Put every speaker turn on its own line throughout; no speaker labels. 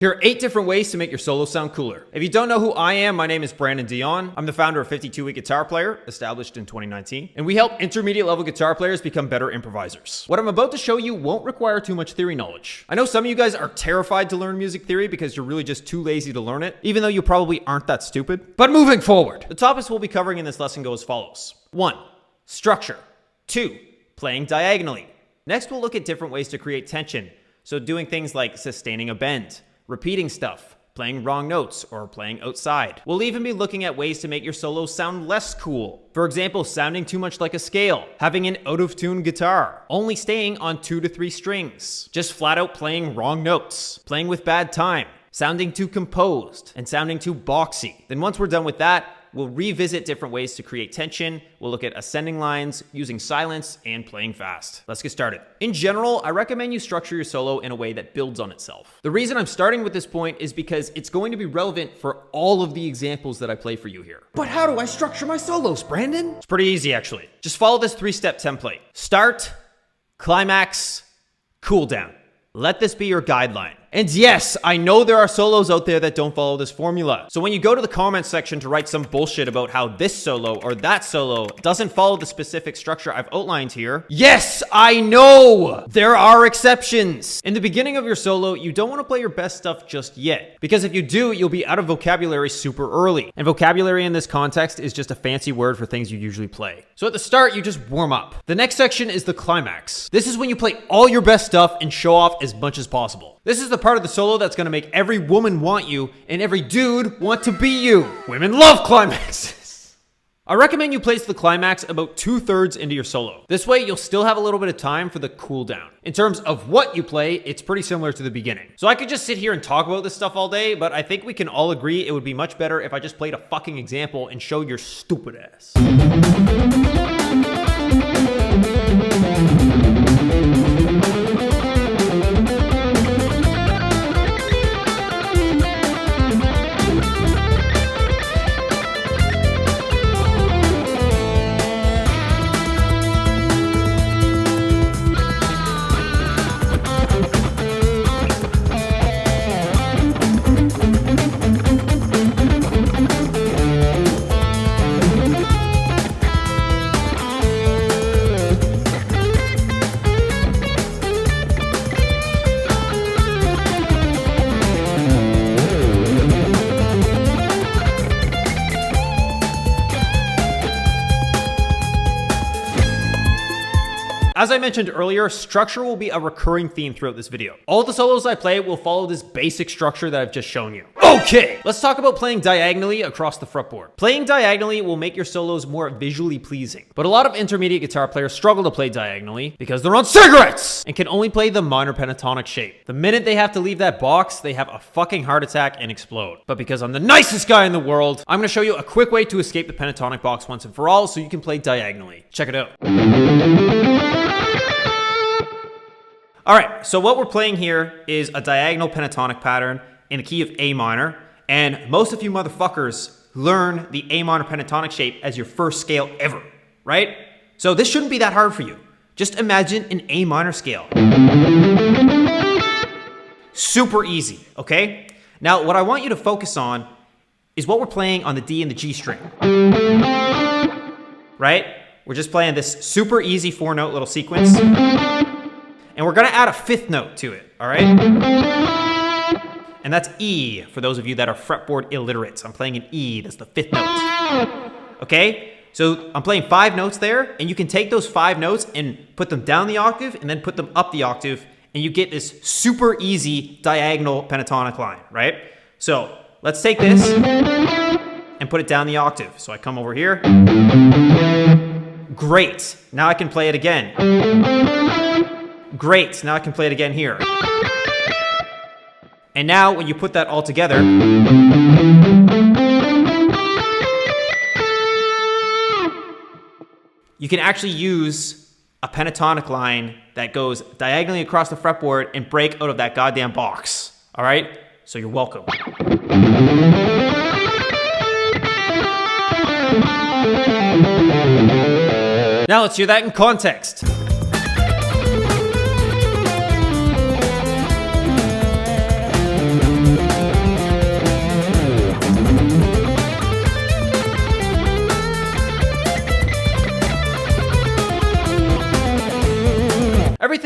Here are 8 different ways to make your solo sound cooler. If you don't know who I am, my name is Brandon Dion. I'm the founder of 52 Week Guitar Player, established in 2019, and we help intermediate level guitar players become better improvisers. What I'm about to show you won't require too much theory knowledge. I know some of you guys are terrified to learn music theory because you're really just too lazy to learn it, even though you probably aren't that stupid. But moving forward, the topics we'll be covering in this lesson go as follows. 1. Structure. 2. Playing diagonally. Next, we'll look at different ways to create tension. So doing things like sustaining a bend, repeating stuff, playing wrong notes, or playing outside. We'll even be looking at ways to make your solos sound less cool. For example, sounding too much like a scale, having an out-of-tune guitar, only staying on 2 to 3 strings, just flat out playing wrong notes, playing with bad time, sounding too composed, and sounding too boxy. Then once we're done with that, we'll revisit different ways to create tension. We'll look at ascending lines, using silence, and playing fast. Let's get started. In general, I recommend you structure your solo in a way that builds on itself. The reason I'm starting with this point is because it's going to be relevant for all of the examples that I play for you here. But how do I structure my solos, Brandon? It's pretty easy, actually. Just follow this 3-step template. Start, climax, cool down. Let this be your guideline. And yes, I know there are solos out there that don't follow this formula. So when you go to the comments section to write some bullshit about how this solo or that solo doesn't follow the specific structure I've outlined here, yes, I know there are exceptions. In the beginning of your solo, you don't want to play your best stuff just yet, because if you do, you'll be out of vocabulary super early. And vocabulary in this context is just a fancy word for things you usually play. So at the start, you just warm up. The next section is the climax. This is when you play all your best stuff and show off as much as possible. This is the part of the solo that's going to make every woman want you and every dude want to be you. Women love climaxes. I recommend you place the climax about 2/3 into your solo. This way, you'll still have a little bit of time for the cool down. In terms of what you play, it's pretty similar to the beginning. So I could just sit here and talk about this stuff all day, but I think we can all agree it would be much better if I just played a fucking example and showed your stupid ass. As I mentioned earlier, structure will be a recurring theme throughout this video. All the solos I play will follow this basic structure that I've just shown you. Okay, let's talk about playing diagonally across the fretboard. Playing diagonally will make your solos more visually pleasing, but a lot of intermediate guitar players struggle to play diagonally because they're on cigarettes and can only play the minor pentatonic shape. The minute they have to leave that box, they have a fucking heart attack and explode. But because I'm the nicest guy in the world, I'm gonna show you a quick way to escape the pentatonic box once and for all so you can play diagonally. Check it out. All right, so what we're playing here is a diagonal pentatonic pattern in the key of A minor, and most of you motherfuckers learn the A minor pentatonic shape as your first scale ever, right? So this shouldn't be that hard for you. Just imagine an A minor scale. Super easy, okay? Now, what I want you to focus on is what we're playing on the D and the G string, right? We're just playing this super easy 4-note little sequence. And we're gonna add a 5th note to it, all right? And that's E, for those of you that are fretboard illiterates. I'm playing an E, that's the 5th note. Okay? So I'm playing 5 notes there, and you can take those 5 notes and put them down the octave, and then put them up the octave, and you get this super easy diagonal pentatonic line, right? So let's take this and put it down the octave. So I come over here. Great, now I can play it again. Great, now I can play it again here. And now when you put that all together, you can actually use a pentatonic line that goes diagonally across the fretboard and break out of that goddamn box. All right? So you're welcome. Now let's hear that in context.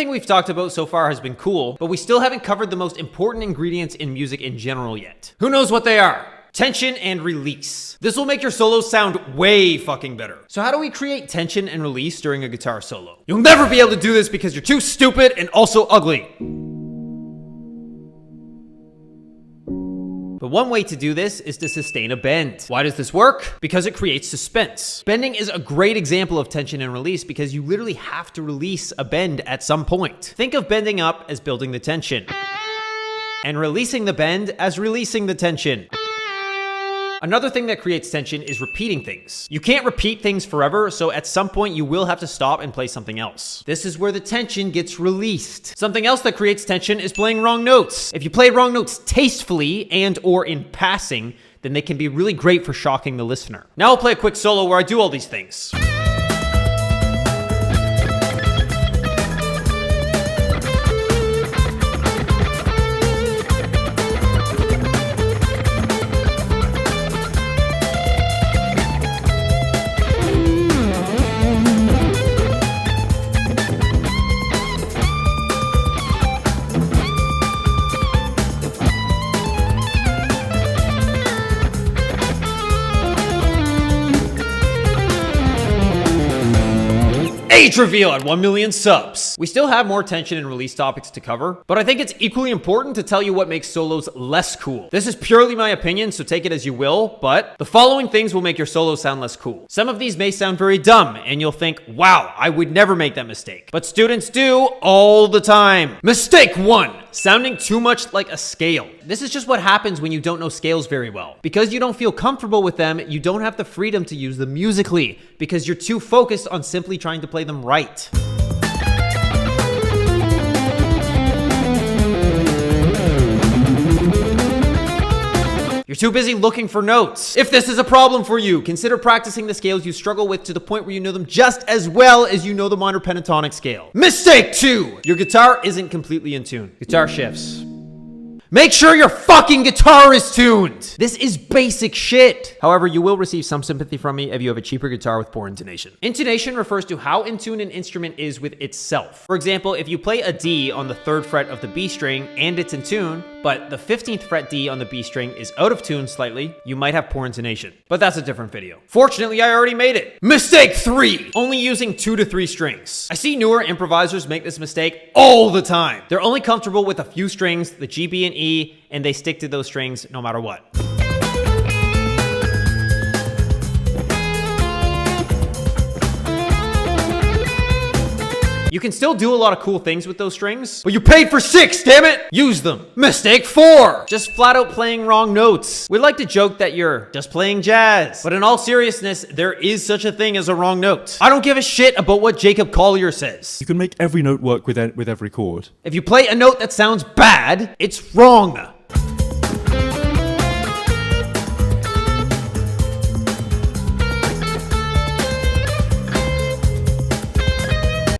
Everything we've talked about so far has been cool, but we still haven't covered the most important ingredients in music in general yet. Who knows what they are? Tension and release. This will make your solos sound way fucking better. So how do we create tension and release during a guitar solo? You'll never be able to do this because you're too stupid and also ugly. But one way to do this is to sustain a bend. Why does this work? Because it creates suspense. Bending is a great example of tension and release because you literally have to release a bend at some point. Think of bending up as building the tension, and releasing the bend as releasing the tension. Another thing that creates tension is repeating things. You can't repeat things forever, so at some point you will have to stop and play something else. This is where the tension gets released. Something else that creates tension is playing wrong notes. If you play wrong notes tastefully and or in passing, then they can be really great for shocking the listener. Now I'll play a quick solo where I do all these things. Age reveal at 1 million subs. We still have more tension and release topics to cover, but I think it's equally important to tell you what makes solos less cool. This is purely my opinion, so take it as you will, but the following things will make your solo sound less cool. Some of these may sound very dumb, and you'll think, wow, I would never make that mistake. But students do all the time. Mistake 1. Sounding too much like a scale. This is just what happens when you don't know scales very well. Because you don't feel comfortable with them, you don't have the freedom to use them musically, because you're too focused on simply trying to play them right. You're too busy looking for notes. If this is a problem for you, consider practicing the scales you struggle with to the point where you know them just as well as you know the minor pentatonic scale. Mistake 2. Your guitar isn't completely in tune. Guitar shifts. Make sure your fucking guitar is tuned. This is basic shit. However, you will receive some sympathy from me if you have a cheaper guitar with poor intonation. Intonation refers to how in tune an instrument is with itself. For example, if you play a D on the 3rd fret of the B string and it's in tune, but the 15th fret D on the B string is out of tune slightly, you might have poor intonation. But that's a different video. Fortunately, I already made it. Mistake 3. Only using 2 to 3 strings. I see newer improvisers make this mistake all the time. They're only comfortable with a few strings, the G, B, and E, and they stick to those strings no matter what. You can still do a lot of cool things with those strings, but you paid for 6, damn it! Use them. Mistake 4. Just flat out playing wrong notes. We like to joke that you're just playing jazz, but in all seriousness, there is such a thing as a wrong note. I don't give a shit about what Jacob Collier says.
You can make every note work with every chord.
If you play a note that sounds bad, it's wrong.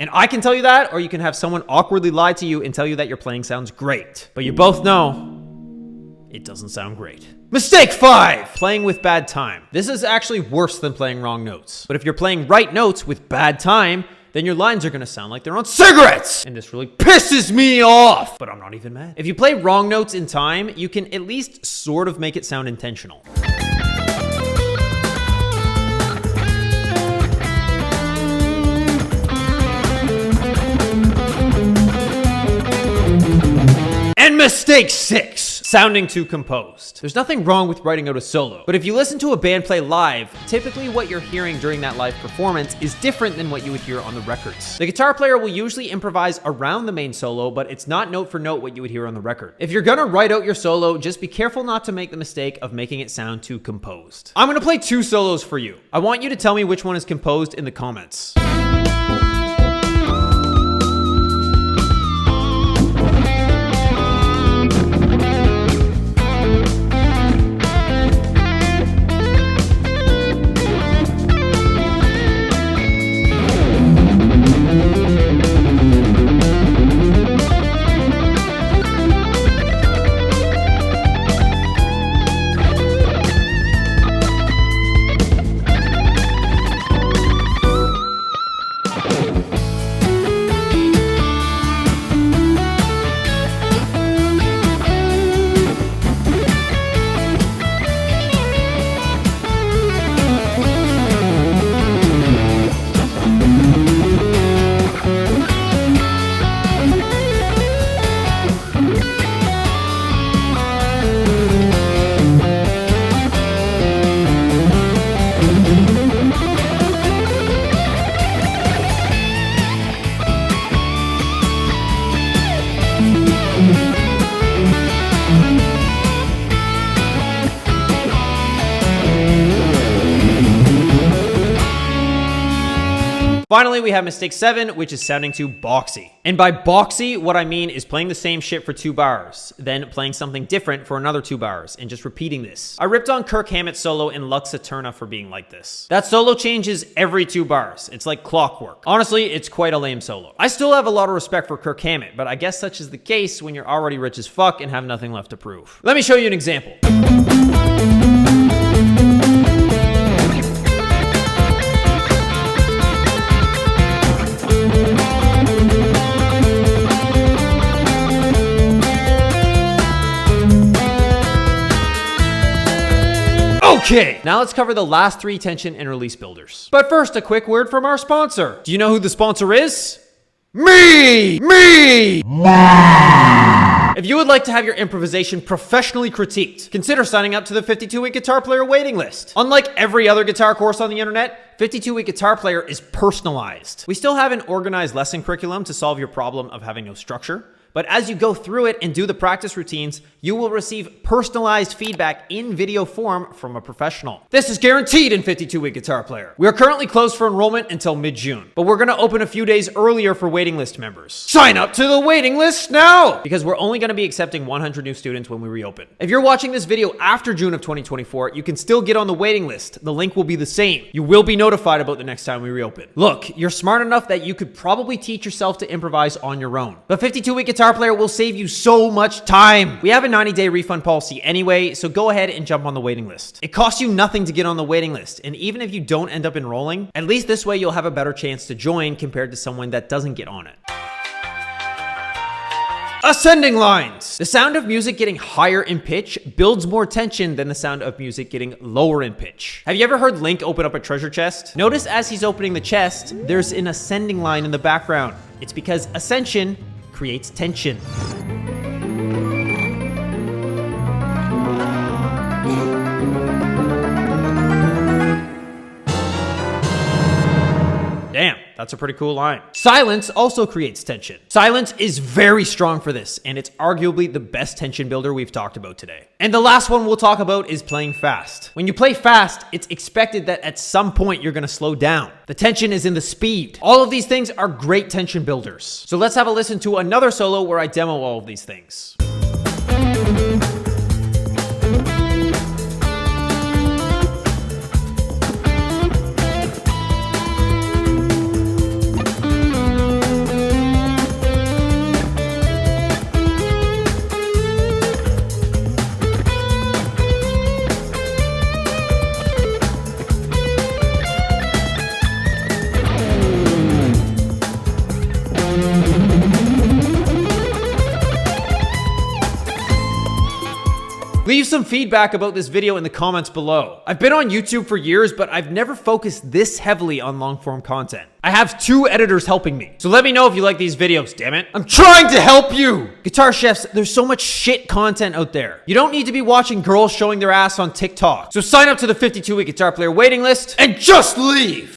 And I can tell you that, or you can have someone awkwardly lie to you and tell you that your playing sounds great. But you both know it doesn't sound great. Mistake 5. Playing with bad time. This is actually worse than playing wrong notes. But if you're playing right notes with bad time, then your lines are gonna sound like they're on cigarettes! And this really pisses me off! But I'm not even mad. If you play wrong notes in time, you can at least sort of make it sound intentional. And mistake 6, sounding too composed. There's nothing wrong with writing out a solo, but if you listen to a band play live, typically what you're hearing during that live performance is different than what you would hear on the records. The guitar player will usually improvise around the main solo, but it's not note for note what you would hear on the record. If you're gonna write out your solo, just be careful not to make the mistake of making it sound too composed. I'm gonna play 2 solos for you. I want you to tell me which one is composed in the comments. Finally, we have mistake 7, which is sounding too boxy. And by boxy, what I mean is playing the same shit for 2 bars, then playing something different for another 2 bars, and just repeating this. I ripped on Kirk Hammett's solo in Lux Eterna for being like this. That solo changes every 2 bars. It's like clockwork. Honestly, it's quite a lame solo. I still have a lot of respect for Kirk Hammett, but I guess such is the case when you're already rich as fuck and have nothing left to prove. Let me show you an example. Okay, now let's cover the last 3 tension and release builders. But first, a quick word from our sponsor. Do you know who the sponsor is? Me! If you would like to have your improvisation professionally critiqued, consider signing up to the 52-week guitar player waiting list. Unlike every other guitar course on the internet, 52-week guitar player is personalized. We still have an organized lesson curriculum to solve your problem of having no structure. But as you go through it and do the practice routines, you will receive personalized feedback in video form from a professional. This is guaranteed in 52-week guitar player. We are currently closed for enrollment until mid-June, but we're gonna open a few days earlier for waiting list members. Sign up to the waiting list now! Because we're only gonna be accepting 100 new students when we reopen. If you're watching this video after June of 2024, you can still get on the waiting list. The link will be the same. You will be notified about the next time we reopen. Look, you're smart enough that you could probably teach yourself to improvise on your own. But 52-week guitar player will save you so much time. We have a 90-day refund policy anyway, so go ahead and jump on the waiting list. It costs you nothing to get on the waiting list, and even if you don't end up enrolling, at least this way you'll have a better chance to join compared to someone that doesn't get on it. Ascending lines. The sound of music getting higher in pitch builds more tension than the sound of music getting lower in pitch. Have you ever heard Link open up a treasure chest? Notice as he's opening the chest, there's an ascending line in the background. It's because ascension creates tension. Damn, that's a pretty cool line. Silence also creates tension. Silence is very strong for this, and it's arguably the best tension builder we've talked about today. And the last one we'll talk about is playing fast. When you play fast, it's expected that at some point you're gonna slow down. The tension is in the speed. All of these things are great tension builders. So let's have a listen to another solo where I demo all of these things. Leave some feedback about this video in the comments below. I've been on YouTube for years, but I've never focused this heavily on long-form content. I have 2 editors helping me. So let me know if you like these videos, damn it. I'm trying to help you! Guitar chefs, there's so much shit content out there. You don't need to be watching girls showing their ass on TikTok. So sign up to the 52-week guitar player waiting list and just leave!